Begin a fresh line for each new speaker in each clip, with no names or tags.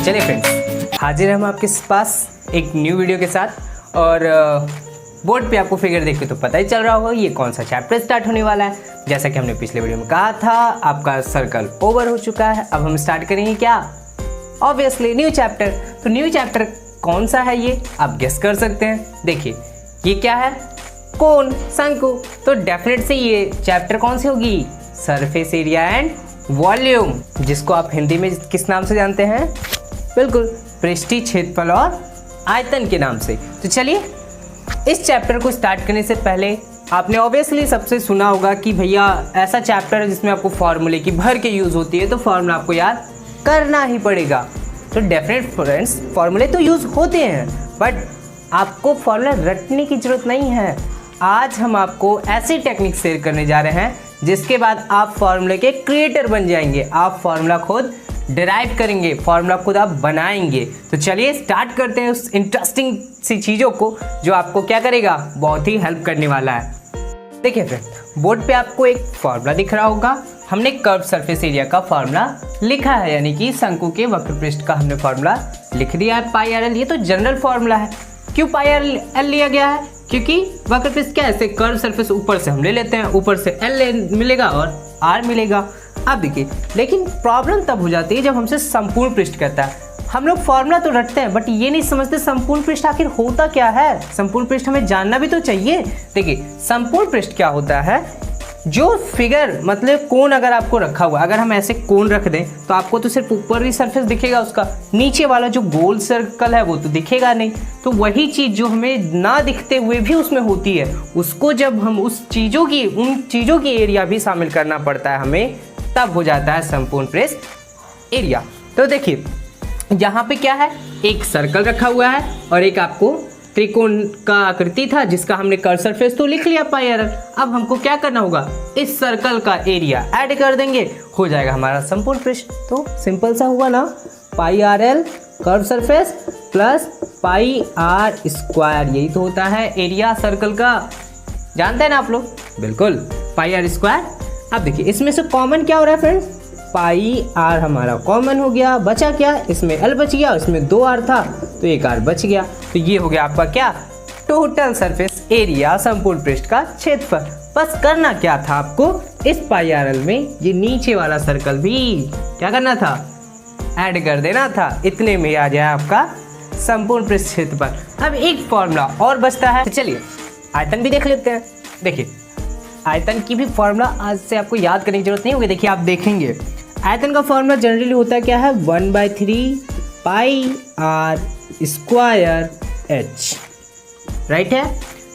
चलिए फ्रेंड्स, हाजिर हम आपके पास एक न्यू वीडियो के साथ। और बोर्ड पे आपको फिगर देख के तो पता ही चल रहा होगा ये कौन सा चैप्टर स्टार्ट होने वाला है। जैसा कि हमने पिछले वीडियो में कहा था, आपका सर्कल ओवर हो चुका है। अब हम स्टार्ट करेंगे क्या, ऑब्वियसली न्यू चैप्टर। तो न्यू चैप्टर कौन सा है ये आप गेस कर सकते हैं। देखिए ये क्या है, कोन, शंकु। तो डेफिनेट से ये चैप्टर कौन सी होगी, सरफेस एरिया एंड वॉल्यूम, जिसको आप हिंदी में किस नाम से जानते हैं, बिल्कुल पृष्ठीय क्षेत्रफल और आयतन के नाम से। तो चलिए इस चैप्टर को स्टार्ट करने से पहले आपने ऑब्वियसली सबसे सुना होगा कि भैया ऐसा चैप्टर है जिसमें आपको फार्मूले की भर के यूज़ होती है, तो फार्मूला आपको याद करना ही पड़ेगा। तो डेफिनेट फ्रेंड्स फार्मूले तो यूज़ होते हैं, बट आपको फार्मूला रटने की ज़रूरत नहीं है। आज हम आपको ऐसी टेक्निक शेयर करने जा रहे हैं जिसके बाद आप फार्मूले के क्रिएटर बन जाएंगे। आप फार्मूला खुद डिराइव करेंगे, फार्मूला खुद आप बनाएंगे। तो चलिए स्टार्ट करते हैं उस इंटरेस्टिंग सी चीज़ों को जो आपको क्या करेगा, बहुत ही हेल्प करने वाला है। देखिए फ्रेंड, बोर्ड पे आपको एक फार्मूला दिख रहा होगा। हमने कर्व सरफेस एरिया का फार्मूला लिखा है, यानी कि शंकु के वक्र पृष्ठ का हमने फार्मूला लिख दिया है, पाई आर एल। ये तो जनरल फार्मूला है। क्यों पाई आर एल लिया गया है, क्योंकि वक्र पृष्ठ क्या है, कर्व सरफेस ऊपर से हम ले लेते हैं, ऊपर से एल मिलेगा और आर मिलेगा। अब देखिए, लेकिन प्रॉब्लम तब हो जाती है जब हमसे संपूर्ण पृष्ठ कहता है। हम लोग फॉर्मूला तो रटते हैं बट ये नहीं समझते संपूर्ण पृष्ठ आखिर होता क्या है। संपूर्ण पृष्ठ हमें जानना भी तो चाहिए। देखिए संपूर्ण पृष्ठ क्या होता है, जो फिगर मतलब कोण अगर आपको रखा हुआ, अगर हम ऐसे कोण रख दें तो आपको तो सिर्फ ऊपर ही सरफेस दिखेगा, उसका नीचे वाला जो गोल सर्कल है वो तो दिखेगा नहीं। तो वही चीज़ जो हमें ना दिखते हुए भी उसमें होती है, उसको जब हम उन चीज़ों की एरिया भी शामिल करना पड़ता है हमें, तब हो जाता है संपूर्ण पृष्ठ एरिया। तो देखिए यहाँ पे क्या है, एक सर्कल रखा हुआ है और एक आपको त्रिकोण का आकृति था जिसका हमने कर्व सरफेस तो लिख लिया पाई आर एल। अब हमको क्या करना होगा, इस सर्कल का एरिया ऐड कर देंगे, हो जाएगा हमारा संपूर्ण पृष्ठ। तो सिंपल सा हुआ ना, pi r l curve surface plus pi r square, यही तो होता है एरिया सर्कल का। जानते हैं ना आप लोग, बिल्कुल पाई आर स्क्वायर। अब देखिए इसमें से कॉमन क्या हो रहा है फ्रेंड्स, पाई आर हमारा कॉमन हो गया, बचा क्या, इसमें एल बच गया, इसमें 2 आर था तो 1 आर बच गया। तो ये हो गया आपका क्या, टोटल सरफेस एरिया, संपूर्ण पृष्ठ का क्षेत्रफल। बस करना क्या था आपको, इस पाई आर एल में ये नीचे वाला सर्कल भी क्या करना था, ऐड कर देना था। इतने में आ जाए आपका संपूर्ण पृष्ठ क्षेत्रफल। अब एक फॉर्मूला और बचता है, तो चलिए आयतन भी देख लेते हैं। देखिए आयतन की भी फॉर्मूला आज से आपको याद करने की जरूरत नहीं होगी। देखिए आप देखेंगे आयतन का फॉर्मूला जनरली होता क्या है, 1/3 पाई आर स्क्वायर एच, राइट है।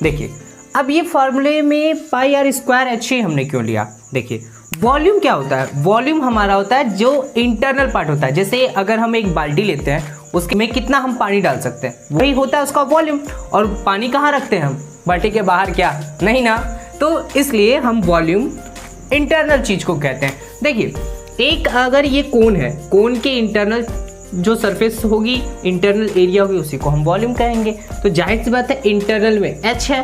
देखिए अब ये फॉर्मूले में पाई आर स्क्वायर एच ही हमने क्यों लिया, देखिए वॉल्यूम क्या होता है, वॉल्यूम हमारा होता है जो इंटरनल पार्ट होता है। जैसे अगर हम एक बाल्टी लेते हैं उसके में कितना हम पानी डाल सकते हैं, वही होता है उसका वॉल्यूम। और पानी कहाँ रखते हैं हम, बाल्टी के बाहर क्या, नहीं ना। तो इसलिए हम वॉल्यूम इंटरनल चीज को कहते हैं। देखिए एक अगर ये कोन है, कोन के इंटरनल जो सरफेस होगी, इंटरनल एरिया होगी, उसी को हम वॉल्यूम कहेंगे। तो जाहिर सी बात है इंटरनल में एच है,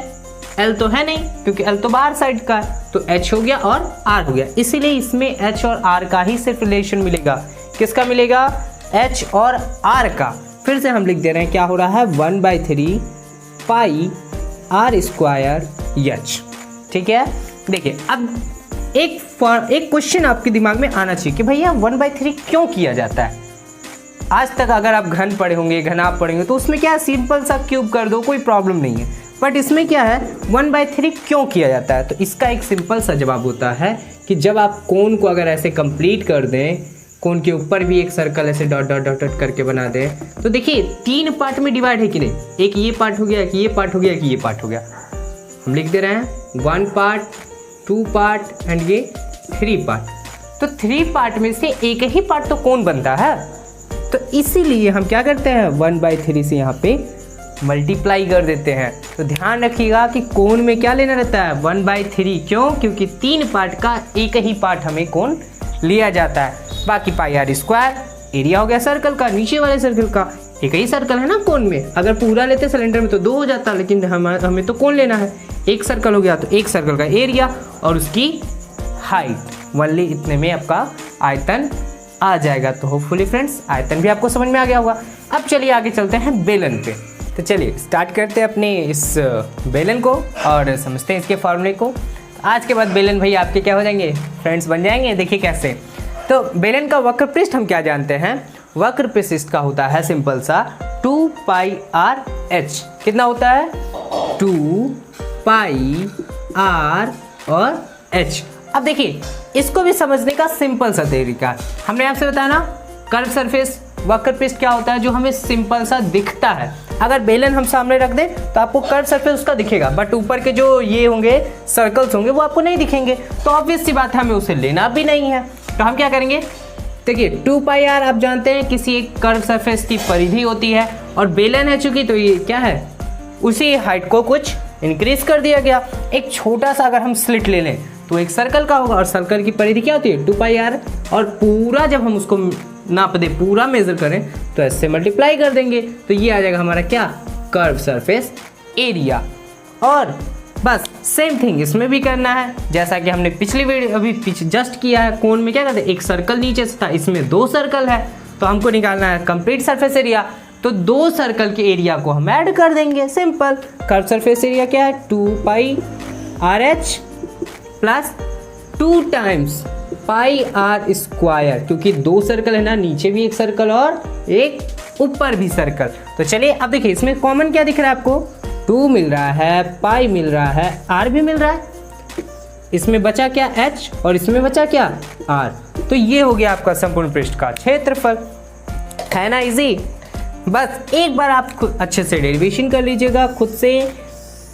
एल तो है नहीं क्योंकि एल तो बाहर साइड का है, तो एच हो गया और आर हो गया। इसीलिए इसमें एच और आर का ही सिर्फ रिलेशन मिलेगा। किसका मिलेगा, एच और आर का। फिर से हम लिख दे रहे हैं क्या हो रहा है, 1/3 पाई आर स्क्वायर एच, ठीक है। देखिए अब एक क्वेश्चन आपके दिमाग में आना चाहिए कि भैया 1/3 क्यों किया जाता है। आज तक अगर आप घन पढ़े होंगे, घनाभ पढ़ेंगे, तो उसमें क्या है, सिंपल सा क्यूब कर दो, कोई प्रॉब्लम नहीं है। बट इसमें क्या है, 1/3 क्यों किया जाता है। तो इसका एक सिंपल सा जवाब होता है कि जब आप कोन को अगर ऐसे कंप्लीट कर दें, कोन के ऊपर भी एक सर्कल ऐसे डॉट डॉट डॉट डॉट करके बना दें, तो देखिए 3 पार्ट में डिवाइड है कि नहीं, एक ये पार्ट हो गया, एक ये पार्ट हो गया, एक ये पार्ट हो गया। हम लिख दे रहे हैं 1 पार्ट, 2 पार्ट एंड ये 3 पार्ट। तो 3 पार्ट में से एक ही पार्ट तो कोन बनता है। तो इसीलिए हम क्या करते हैं, 1/3 से यहाँ पे मल्टीप्लाई कर देते हैं। तो ध्यान रखिएगा कि कोन में क्या लेना रहता है, 1/3। क्यों, क्योंकि 3 पार्ट का एक ही पार्ट हमें कोन लिया जाता है। बाकी पाई आर स्क्वायर एरिया हो गया सर्कल का, नीचे वाले सर्कल का, एक ही सर्कल है ना कोन में। अगर पूरा लेते सिलेंडर में तो 2 हो जाता, लेकिन हमें तो कोन लेना है, एक सर्कल हो गया तो एक सर्कल का एरिया और उसकी हाइट, वनली इतने में आपका आयतन आ जाएगा। तो होपफुली फ्रेंड्स आयतन भी आपको समझ में आ गया होगा। अब चलिए आगे चलते हैं बेलन पे। तो चलिए स्टार्ट करते हैं अपने इस बेलन को और समझते हैं इसके फॉर्मूले को। आज के बाद बेलन भाई आपके क्या हो जाएंगे, फ्रेंड्स बन जाएंगे। देखिए कैसे। तो बेलन का वक्र पृष्ठ हम क्या जानते हैं, वक्र पृष्ठ इसका होता है सिंपल सा 2 पाई आर एच। कितना होता है, 2 पाई आर और एच। अब देखिए इसको भी समझने का सिंपल सा तरीका है। हमने आपसे बताया ना कर्व सरफेस वक्र पृष्ठ क्या होता है, जो हमें सिंपल सा दिखता है। अगर बेलन हम सामने रख दें तो आपको कर्व सरफेस उसका दिखेगा, बट ऊपर के जो ये होंगे सर्कल्स होंगे वो आपको नहीं दिखेंगे। तो ऑब्वियस सी बात है हमें उसे लेना भी नहीं है। तो हम क्या करेंगे, देखिए 2 पाई आर आप जानते हैं किसी एक कर्व सरफेस की परिधि होती है, और बेलन है चूंकि तो ये क्या है, उसी हाइट को कुछ इंक्रीज कर दिया गया। एक छोटा सा अगर हम स्लिट ले लें तो एक सर्कल का होगा, और सर्कल की परिधि क्या होती है 2 पाई आर, और पूरा जब हम उसको नाप दे, पूरा मेजर करें तो ऐसे मल्टीप्लाई कर देंगे तो ये आ जाएगा हमारा क्या, कर्व सरफेस एरिया। और बस सेम थिंग इसमें भी करना है, जैसा कि हमने पिछली वीडियो अभी जस्ट किया है। कोण में क्या करते हैं, एक सर्कल नीचे से था, इसमें 2 सर्कल है, तो हमको निकालना है कंप्लीट सरफेस एरिया। तो 2 सर्कल के एरिया को हम ऐड कर देंगे, सिंपल। कर्व सरफेस एरिया क्या है, 2 pi r h plus 2 times pi r square, क्योंकि 2 सर्कल है ना, नीचे भी एक सर्कल और एक ऊपर भी सर्कल। तो चलिए अब देखिए इसमें कॉमन क्या दिख रहा है आपको, 2 मिल रहा है, पाई मिल रहा है, आर भी मिल रहा है। इसमें बचा क्या, एच, और इसमें बचा क्या, आर। तो ये हो गया आपका संपूर्ण पृष्ठ का क्षेत्रफल। है ना इजी। बस एक बार आप खुद अच्छे से डेरिवेशन कर लीजिएगा खुद से,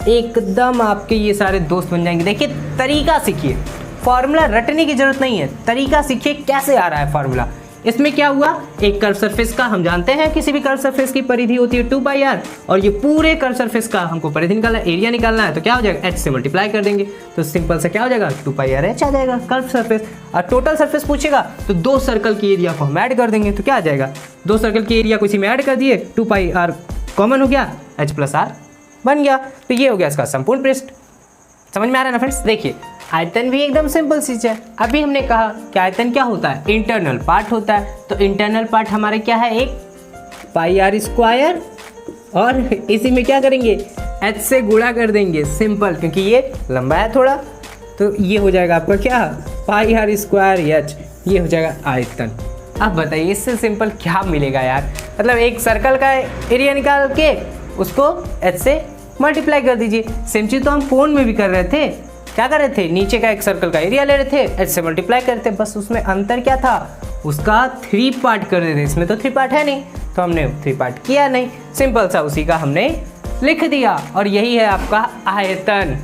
एकदम आपके ये सारे दोस्त बन जाएंगे। देखिए तरीका सीखिए, फॉर्मूला रटने की जरूरत नहीं है, तरीका सीखिए कैसे आ रहा है फॉर्मूला। इसमें क्या हुआ, एक कर्व सरफेस का हम जानते हैं किसी भी कर्व सरफेस की परिधि होती है 2 पाई आर, और ये पूरे कर्व सरफेस का हमको परिधि निकालना है, एरिया निकालना है। तो क्या हो जाएगा, एच से मल्टीप्लाई कर देंगे तो सिंपल से क्या हो जाएगा, 2 पाई आर एच आ जाएगा कर्व सरफेस। और टोटल सरफेस पूछेगा तो 2 सर्कल की एरिया को हम ऐड कर देंगे तो क्या आ जाएगा, 2 सर्कल की एरिया को इसी में ऐड कर दिए, 2 पाई आर कॉमन हो गया, एच प्लस आर बन गया। तो ये हो गया इसका संपूर्ण पृष्ठ। समझ में आ रहा है ना फ्रेंड्स। देखिए आयतन भी एकदम सिंपल चीज है। अभी हमने कहा कि आयतन क्या होता है, इंटरनल पार्ट होता है। तो इंटरनल पार्ट हमारे क्या है, एक पाई आर स्क्वायर, और इसी में क्या करेंगे, एच से गुणा कर देंगे, सिंपल, क्योंकि ये लंबा है थोड़ा। तो ये हो जाएगा आपका क्या, पाई आर स्क्वायर एच, ये हो जाएगा आयतन। अब बताइए इससे सिंपल क्या मिलेगा यार, मतलब एक सर्कल का एरिया निकाल के उसको एच से मल्टीप्लाई कर दीजिए। सेम चीज तो हम कोण में भी कर रहे थे, क्या कर रहे थे, नीचे का एक सर्कल का एरिया ले रहे थे, एच से मल्टीप्लाई करते, बस उसमें अंतर क्या था, उसका 3 पार्ट कर रहे थे। इसमें तो 3 पार्ट है नहीं, तो हमने 3 पार्ट किया नहीं, सिंपल सा उसी का हमने लिख दिया, और यही है आपका आयतन।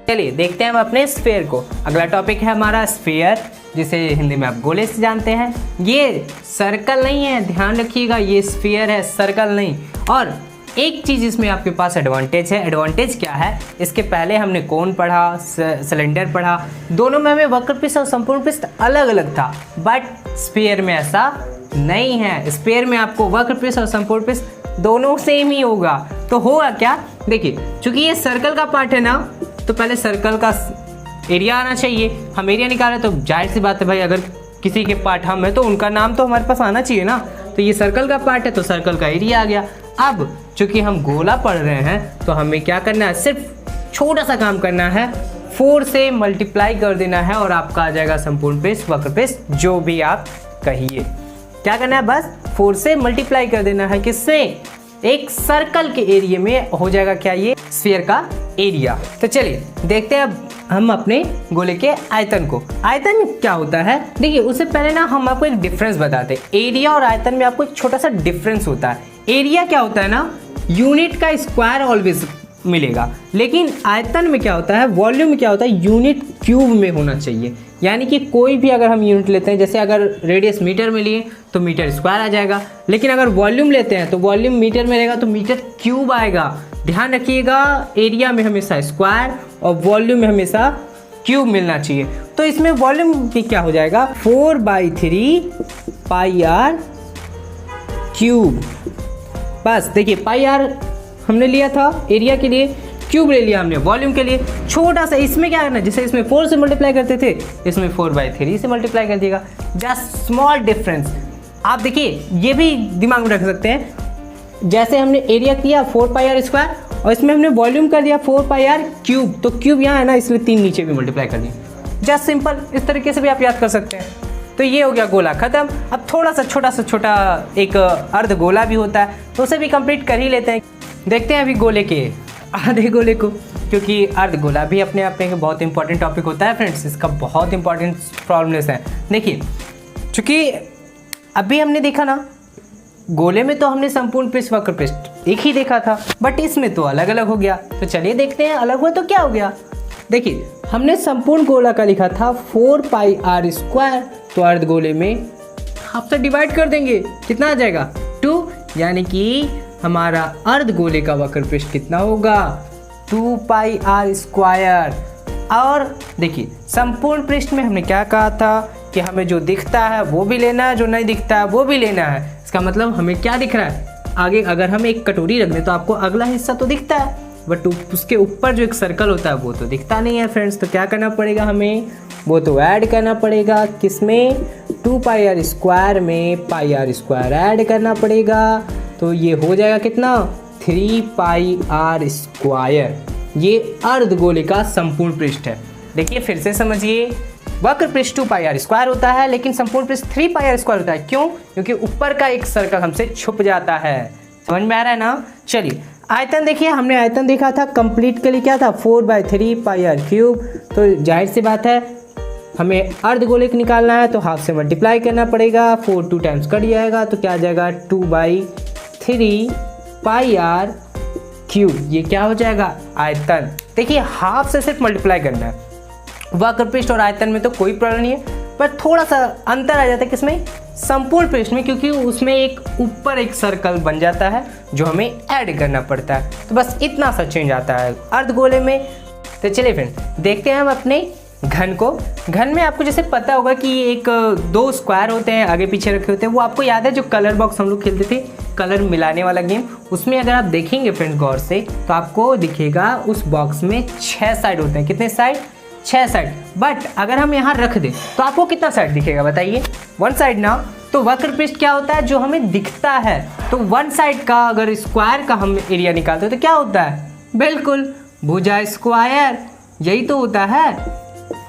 चलिए देखते हैं हम अपने स्फीयर को। अगला टॉपिक है हमारा स्फीयर, जिसे हिंदी में आप गोले से जानते हैं। ये सर्कल नहीं है, ध्यान रखिएगा, ये स्फीयर है, सर्कल नहीं। और एक चीज़ इसमें आपके पास एडवांटेज है। एडवांटेज क्या है, इसके पहले हमने कोण पढ़ा, सिलेंडर पढ़ा, दोनों में हमें वक्र पृष्ठ और संपूर्ण पृष्ठ अलग अलग था, बट स्फीयर में ऐसा नहीं है। स्फीयर में आपको वक्र पृष्ठ और संपूर्ण पृष्ठ दोनों सेम ही होगा। तो होगा क्या, देखिए चूंकि ये सर्कल का पार्ट है ना, तो पहले सर्कल का एरिया आना चाहिए। हम एरिया निकाले तो जाहिर सी बात है भाई, अगर किसी के पार्ट हम है तो उनका नाम तो हमारे पास आना चाहिए ना। तो ये सर्कल का पार्ट है तो सर्कल का एरिया आ गया। अब चूंकि हम गोला पढ़ रहे हैं तो हमें क्या करना है, सिर्फ छोटा सा काम करना है, 4 से मल्टीप्लाई कर देना है और आपका आ जाएगा संपूर्ण पृष्ठ, वक्र पृष्ठ, जो भी आप कहिए। क्या करना है, बस 4 से मल्टीप्लाई कर देना है, किससे, एक सर्कल के एरिया में हो जाएगा क्या, ये स्फीयर का एरिया। तो चलिए देखते हैं अब हम अपने गोले के आयतन को। आयतन क्या होता है, देखिए उससे पहले ना हम आपको एक डिफरेंस बताते हैं। एरिया और आयतन में आपको एक छोटा सा डिफरेंस होता है। एरिया क्या होता है ना, यूनिट का स्क्वायर ऑलवेज मिलेगा, लेकिन आयतन में क्या होता है, वॉल्यूम में क्या होता है, यूनिट क्यूब में होना चाहिए। यानी कि कोई भी अगर हम यूनिट लेते हैं, जैसे अगर रेडियस मीटर में लिए तो मीटर स्क्वायर आ जाएगा, लेकिन अगर वॉल्यूम लेते हैं तो वॉल्यूम मीटर में रहेगा तो मीटर क्यूब आएगा। ध्यान रखिएगा, एरिया में हमेशा स्क्वायर और वॉल्यूम में हमेशा क्यूब मिलना चाहिए। तो इसमें वॉल्यूम भी क्या हो जाएगा, 4/3 पाई आर क्यूब। बस देखिए पाई आर हमने लिया था एरिया के लिए, क्यूब ले लिया हमने वॉल्यूम के लिए। छोटा सा इसमें क्या करना है, जैसे इसमें 4 से मल्टीप्लाई करते थे, इसमें 4/3 से मल्टीप्लाई कर दिएगा, जस्ट स्मॉल डिफरेंस। आप देखिए ये भी दिमाग में रख सकते हैं, जैसे हमने एरिया किया 4πr² और इसमें हमने वॉल्यूम कर दिया 4πr क्यूब, तो क्यूब यहाँ है ना, इसलिए 3 नीचे भी मल्टीप्लाई कर दिया। जस्ट सिंपल, इस तरीके से भी आप याद कर सकते हैं। तो ये हो गया गोला खत्म। अब थोड़ा सा छोटा एक अर्ध गोला भी होता है, तो उसे भी कंप्लीट कर ही लेते हैं। देखते हैं अभी गोले के आधे गोले को, क्योंकि अर्ध गोला भी अपने आप में एक बहुत इंपॉर्टेंट टॉपिक होता है फ्रेंड्स, इसका बहुत इंपॉर्टेंट फॉर्मूलेस है। देखिए चूँकि अभी हमने देखा ना, गोले में तो हमने संपूर्ण पृष्ठ वक्र पृष्ठ एक ही देखा था, बट इसमें तो अलग अलग हो गया। तो चलिए देखते हैं अलग हुआ तो क्या हो गया। देखिए हमने संपूर्ण गोला का लिखा था 4πr², तो अर्ध गोले में हाफ से डिवाइड कर देंगे, कितना आ जाएगा 2, यानी कि हमारा अर्ध गोले का वक्र पृष्ठ कितना होगा 2πr²। और देखिए संपूर्ण पृष्ठ में हमने क्या कहा था कि हमें जो दिखता है वो भी लेना है, जो नहीं दिखता है वो भी लेना है। इसका मतलब हमें क्या दिख रहा है आगे, अगर हम एक कटोरी रख दें तो आपको अगला हिस्सा तो दिखता है, बट उसके ऊपर जो एक सर्कल होता है वो तो दिखता नहीं है फ्रेंड्स। तो क्या करना पड़ेगा हमें, वो तो ऐड करना पड़ेगा, किसमें 2πr² में πr² ऐड करना पड़ेगा। तो ये हो जाएगा कितना 3πr²। ये अर्ध गोले का संपूर्ण पृष्ठ है। देखिए फिर से समझिए, वक्र पृष्ठ 2πr² होता है, लेकिन संपूर्ण पृष्ठ 3πr² होता है। क्यों? क्योंकि ऊपर का एक सर्कल हमसे छुप जाता है। समझ में आ रहा है ना। चलिए आयतन देखिए, हमने आयतन देखा था कंप्लीट के लिए क्या था 4/3πr³। तो जाहिर सी बात है हमें अर्ध गोले को निकालना है, तो हाफ से मल्टीप्लाई करना पड़ेगा, 4 2 टाइम्स कट जाएगा, तो क्या आ जाएगा 2/3πr³। ये क्या हो जाएगा आयतन। देखिए हाफ से सिर्फ मल्टीप्लाई करना है, वक्र पृष्ठ और आयतन में तो कोई प्रॉब्लम नहीं है, पर थोड़ा सा अंतर आ जाता है किसमें, संपूर्ण पृष्ठ में, क्योंकि उसमें एक ऊपर एक सर्कल बन जाता है जो हमें ऐड करना पड़ता है। तो बस इतना सा चेंज आता है अर्ध गोले में। तो चलिए फ्रेंड्स देखते हैं हम अपने घन को। घन में आपको जैसे पता होगा कि एक 2 स्क्वायर होते हैं, आगे पीछे रखे होते हैं। वो आपको याद है जो कलर बॉक्स हम लोग खेलते थे, कलर मिलाने वाला गेम, उसमें अगर आप देखेंगे फ्रेंड्स गौर से तो आपको दिखेगा उस बॉक्स में 6 साइड होते हैं। कितने साइड? 6 साइड। बट अगर हम यहाँ रख दें तो आपको कितना साइड दिखेगा बताइए? 1 साइड ना। तो वक्र पृष्ठ क्या होता है, जो हमें दिखता है। तो 1 साइड का अगर स्क्वायर का हम एरिया निकालते हैं तो क्या होता है, बिल्कुल भुजा स्क्वायर। यही तो होता है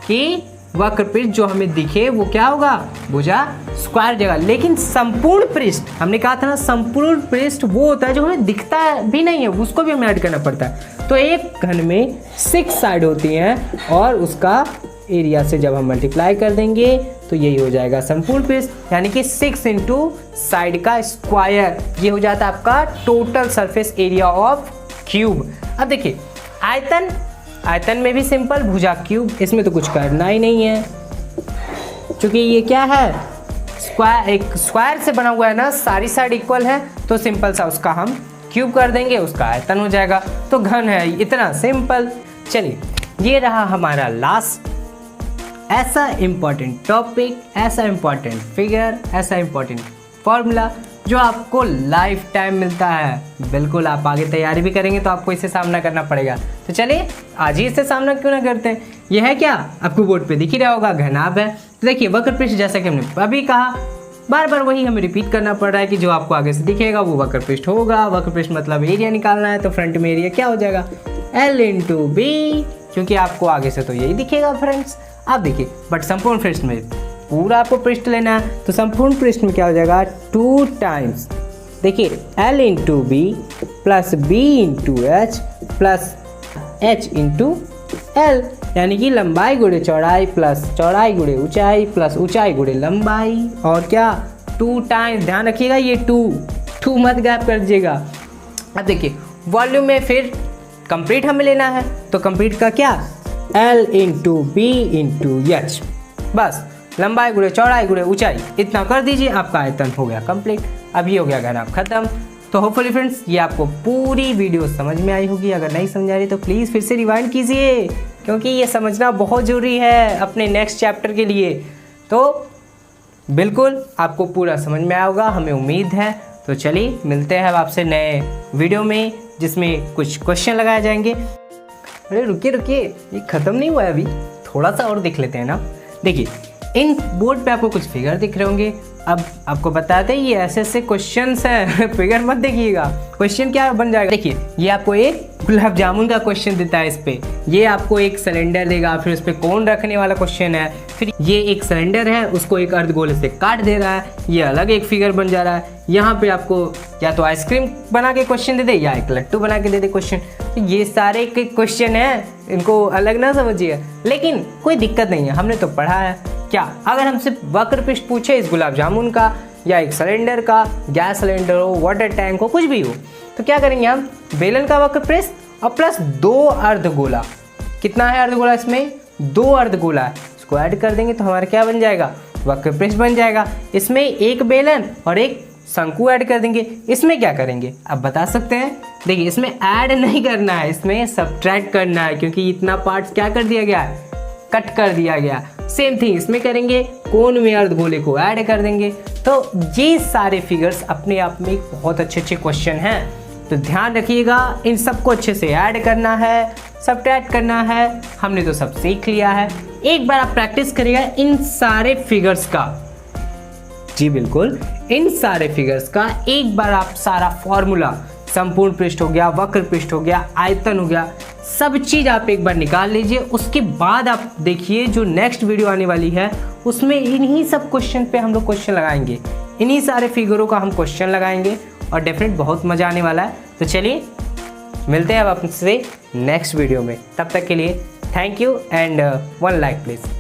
कि वक्र पृष्ठ जो हमें दिखे वो क्या होगा, भुजा स्क्वायर जगह। लेकिन संपूर्ण पृष्ठ हमने कहा था ना, संपूर्ण पृष्ठ वो होता है जो हमें दिखता भी नहीं है, उसको भी हमें ऐड करना पड़ता है। तो एक घन में 6 साइड होती हैं और उसका एरिया से जब हम मल्टीप्लाई कर देंगे तो यही हो जाएगा संपूर्ण पृष्ठ, यानी कि 6 × साइड का स्क्वायर। ये हो जाता है आपका total surface area of cube. अब देखिए आयतन, आयतन में भी सिंपल भुजा क्यूब, इसमें तो कुछ करना ही नहीं है, क्योंकि ये क्या है स्क्वायर, एक स्क्वायर से बना हुआ है ना, सारी साइड इक्वल है, तो सिंपल सा उसका हम क्यूब कर देंगे, उसका आयतन हो जाएगा। तो घन है, इतना सिंपल। चलिए ये रहा हमारा लास्ट ऐसा इम्पॉर्टेंट टॉपिक, ऐसा इम्पॉर्टेंट फिगर, ऐसा इम्पॉर्टेंट फॉर्मूला जो आपको लाइफ टाइम मिलता है। बिल्कुल आप आगे तैयारी भी करेंगे तो आपको इससे सामना करना पड़ेगा। तो चलिए आज ही इससे सामना क्यों ना करते हैं। यह है क्या, आपको बोर्ड पे दिख ही रहा होगा, घनाभ है। तो देखिए वक्र पृष्ठ, जैसा कि हमने अभी कहा, बार बार वही हमें रिपीट करना पड़ रहा है कि जो आपको आगे से दिखेगा वो वक्र पृष्ठ होगा। वक्र पृष्ठ मतलब एरिया निकालना है, तो फ्रंट में एरिया क्या हो जाएगा L × B, क्योंकि आपको आगे से तो यही दिखेगा फ्रेंड्स। आप देखिए बट संपूर्ण पृष्ठ में पूरा आपको पृष्ठ लेना है, तो संपूर्ण पृष्ठ में क्या हो जाएगा 2 टाइम्स, देखिए L × B plus B × H plus H × L, यानी कि लंबाई गुणे चौड़ाई प्लस चौड़ाई गुणे ऊंचाई प्लस ऊंचाई गुणे लंबाई। और क्या 2 टाइम्स, ध्यान रखिएगा ये 2 मत गैप कर दीजिएगा। अब देखिए वॉल्यूम में फिर कंप्लीट हमें लेना है, तो कंप्लीट का क्या L × B × H, बस लंबाई गुणे चौड़ाई गुणे ऊंचाई, इतना कर दीजिए, आपका आयतन हो गया कंप्लीट। अब ये हो गया घनाभ खत्म। तो होपफुली फ्रेंड्स ये आपको पूरी वीडियो समझ में आई होगी। अगर नहीं समझ आ रही तो प्लीज़ फिर से रिवाइंड कीजिए, क्योंकि ये समझना बहुत ज़रूरी है अपने नेक्स्ट चैप्टर के लिए। तो बिल्कुल आपको पूरा समझ में आया होगा, हमें उम्मीद है। तो चलिए मिलते हैं अब आपसे नए वीडियो में, जिसमें कुछ क्वेश्चन लगाए जाएंगे। अरे रुकिए रुकिए, ये ख़त्म नहीं हुआ है अभी, थोड़ा सा और देख लेते हैं ना। देखिए इन बोर्ड पे आपको कुछ फिगर दिख रहे होंगे। अब आपको बताते हैं ये ऐसे क्वेश्चंस हैं फिगर मत देखिएगा, क्वेश्चन क्या बन जाएगा। देखिए ये आपको एक गुलाब जामुन का क्वेश्चन देता है, इस पे ये आपको एक सिलेंडर देगा, फिर उस पर कौन रखने वाला क्वेश्चन है, फिर ये एक सिलेंडर है उसको एक अर्धगोले से काट दे रहा है, ये अलग एक फिगर बन जा रहा है। यहाँ पे आपको या तो आइसक्रीम बना के क्वेश्चन दे दे या एक लट्टू बना के दे दे क्वेश्चन। तो ये सारे के क्वेश्चन हैं, इनको अलग ना समझिए, लेकिन कोई दिक्कत नहीं है, हमने तो पढ़ा है। क्या अगर हमसे वक्र पृष्ठ पूछे इस गुलाब जामुन का या एक सिलेंडर का, गैस सिलेंडर हो, वाटर टैंक हो, कुछ भी हो, तो क्या करेंगे हम, बेलन का वक्र पृष्ठ और प्लस 2 अर्धगोला। कितना है अर्धगोला, इसमें 2 अर्धगोला है, इसको ऐड कर देंगे तो हमारा क्या बन जाएगा, वक्र पृष्ठ बन जाएगा। इसमें एक बेलन और एक शंकु ऐड कर देंगे। इसमें क्या करेंगे आप बता सकते हैं। देखिए इसमें ऐड नहीं करना है, इसमें सब्ट्रैक्ट करना है, क्योंकि इतना पार्ट क्या कर दिया गया है, कट कर दिया गया। सेम थिंग इसमें करेंगे, कोण में अर्धगोले को ऐड कर देंगे। तो ये सारे फिगर्स अपने आप में बहुत अच्छे अच्छे क्वेश्चन हैं, तो ध्यान रखिएगा, इन सबको अच्छे से ऐड करना है, सब्ट्रैक्ट करना है। हमने तो सब सीख लिया है, एक बार आप प्रैक्टिस करिएगा इन सारे फिगर्स का। जी बिल्कुल, इन सारे फिगर्स का एक बार आप सारा फॉर्मूला, संपूर्ण पृष्ठ हो गया, वक्र पृष्ठ हो गया, आयतन हो गया, सब चीज़ आप एक बार निकाल लीजिए। उसके बाद आप देखिए जो नेक्स्ट वीडियो आने वाली है उसमें इन्हीं सब क्वेश्चन पे हम लोग क्वेश्चन लगाएंगे, इन्हीं सारे फिगरों का हम क्वेश्चन लगाएंगे और डेफिनेट बहुत मज़ा आने वाला है। तो चलिए मिलते हैं अब आपसे नेक्स्ट वीडियो में, तब तक के लिए thank you and 1 like please.